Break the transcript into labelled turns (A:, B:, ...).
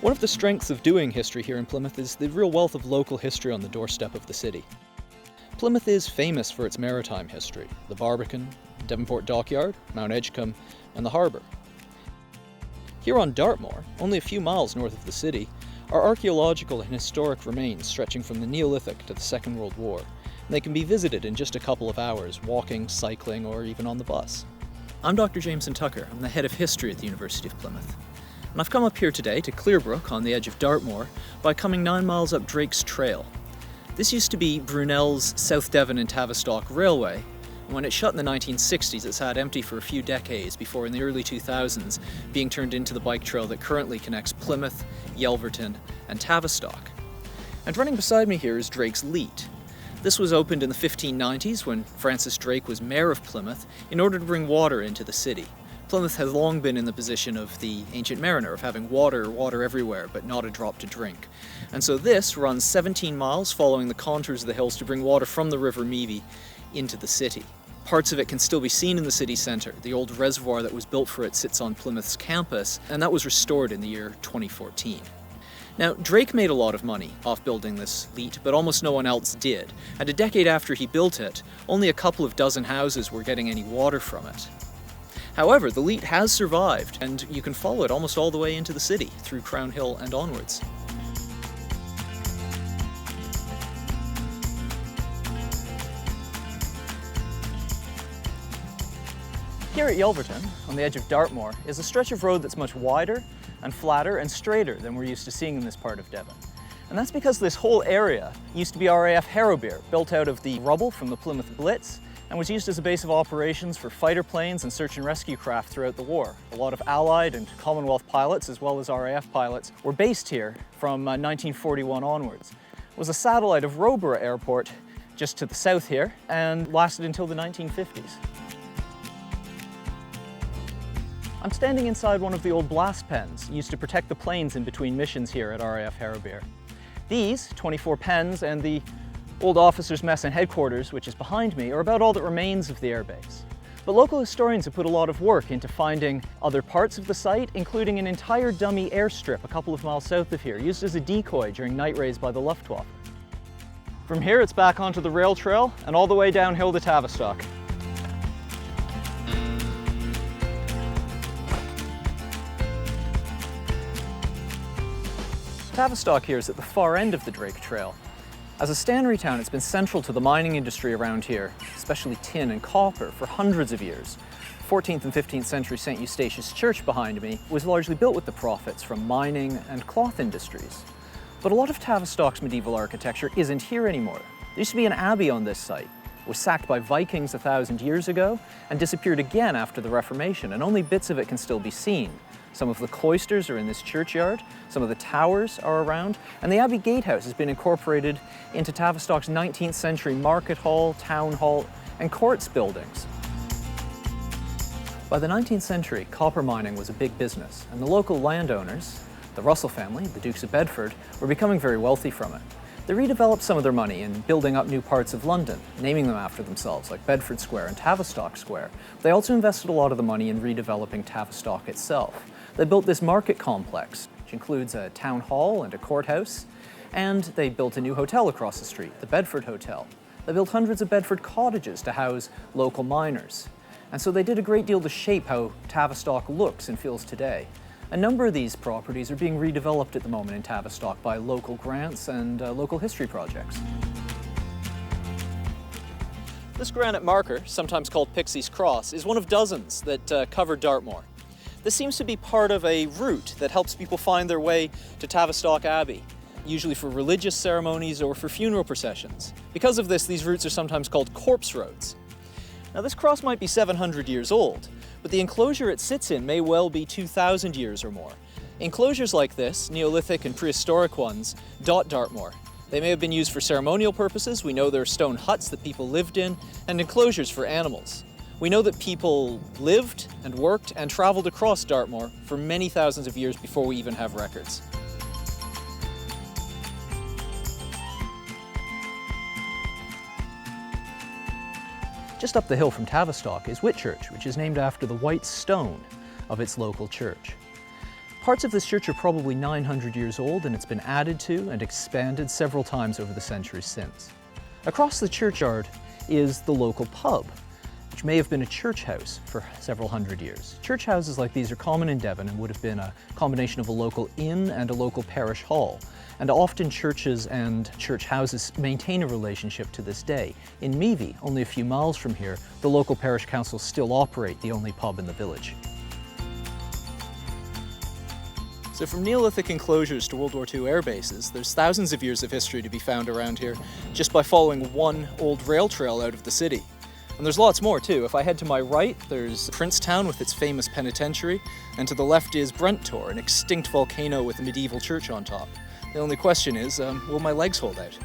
A: One of the strengths of doing history here in Plymouth is the real wealth of local history on the doorstep of the city. Plymouth is famous for its maritime history: the Barbican, Devonport Dockyard, Mount Edgecombe, and the harbour. Here on Dartmoor, only a few miles north of the city, are archaeological and historic remains stretching from the Neolithic to the Second World War, and they can be visited in just a couple of hours, walking, cycling, or even on the bus. I'm Dr. Jameson Tucker. I'm the head of history at the University of Plymouth. And I've come up here today to Clearbrook on the edge of Dartmoor by coming 9 miles up Drake's Trail. This used to be Brunel's South Devon and Tavistock Railway, and when it shut in the 1960s it sat empty for a few decades before in the early 2000s being turned into the bike trail that currently connects Plymouth, Yelverton and Tavistock. And running beside me here is Drake's Leat. This was opened in the 1590s when Francis Drake was mayor of Plymouth in order to bring water into the city. Plymouth has long been in the position of the ancient mariner, of having water everywhere, but not a drop to drink. And so this runs 17 miles following the contours of the hills to bring water from the River Meavy into the city. Parts of it can still be seen in the city centre. The old reservoir that was built for it sits on Plymouth's campus, and that was restored in the year 2014. Now, Drake made a lot of money off building this leat, but almost no one else did. And a decade after he built it, only a couple of dozen houses were getting any water from it. However, the leat has survived, and you can follow it almost all the way into the city, through Crown Hill and onwards. Here at Yelverton, on the edge of Dartmoor, is a stretch of road that's much wider and flatter and straighter than we're used to seeing in this part of Devon. And that's because this whole area used to be RAF Harrowbeer, built out of the rubble from the Plymouth Blitz, and was used as a base of operations for fighter planes and search and rescue craft throughout the war. A lot of Allied and Commonwealth pilots, as well as RAF pilots, were based here from 1941 onwards. It was a satellite of Roborough Airport just to the south here, and lasted until the 1950s. I'm standing inside one of the old blast pens used to protect the planes in between missions here at RAF Harrowbeer. These 24 pens and the old officers' mess and headquarters, which is behind me, are about all that remains of the airbase. But local historians have put a lot of work into finding other parts of the site, including an entire dummy airstrip a couple of miles south of here, used as a decoy during night raids by the Luftwaffe. From here it's back onto the rail trail and all the way downhill to Tavistock. Tavistock here is at the far end of the Drake Trail. As a stannery town, it's been central to the mining industry around here, especially tin and copper, for hundreds of years. 14th and 15th century St. Eustatius Church behind me was largely built with the profits from mining and cloth industries. But a lot of Tavistock's medieval architecture isn't here anymore. There used to be an abbey on this site. It was sacked by Vikings 1,000 years ago and disappeared again after the Reformation, and only bits of it can still be seen. Some of the cloisters are in this churchyard, some of the towers are around, and the Abbey Gatehouse has been incorporated into Tavistock's 19th century market hall, town hall, and courts buildings. By the 19th century, copper mining was a big business, and the local landowners, the Russell family, the Dukes of Bedford, were becoming very wealthy from it. They redeveloped some of their money in building up new parts of London, naming them after themselves, like Bedford Square and Tavistock Square. They also invested a lot of the money in redeveloping Tavistock itself. They built this market complex, which includes a town hall and a courthouse, and they built a new hotel across the street, the Bedford Hotel. They built hundreds of Bedford cottages to house local miners. And so they did a great deal to shape how Tavistock looks and feels today. A number of these properties are being redeveloped at the moment in Tavistock by local grants and local history projects. This granite marker, sometimes called Pixie's Cross, is one of dozens that cover Dartmoor. This seems to be part of a route that helps people find their way to Tavistock Abbey, usually for religious ceremonies or for funeral processions. Because of this, these routes are sometimes called corpse roads. Now, this cross might be 700 years old, but the enclosure it sits in may well be 2,000 years or more. Enclosures like this, Neolithic and prehistoric ones, dot Dartmoor. They may have been used for ceremonial purposes. We know there are stone huts that people lived in, and enclosures for animals. We know that people lived and worked and traveled across Dartmoor for many thousands of years before we even have records. Just up the hill from Tavistock is Whitchurch, which is named after the white stone of its local church. Parts of this church are probably 900 years old, and it's been added to and expanded several times over the centuries since. Across the churchyard is the local pub, which may have been a church house for several hundred years. Church houses like these are common in Devon and would have been a combination of a local inn and a local parish hall. And often churches and church houses maintain a relationship to this day. In Meavy, only a few miles from here, the local parish councils still operate the only pub in the village. So from Neolithic enclosures to World War II air bases, there's thousands of years of history to be found around here just by following one old rail trail out of the city. And there's lots more too. If I head to my right, there's Princetown with its famous penitentiary, and to the left is Brenttor, an extinct volcano with a medieval church on top. The only question is, will my legs hold out?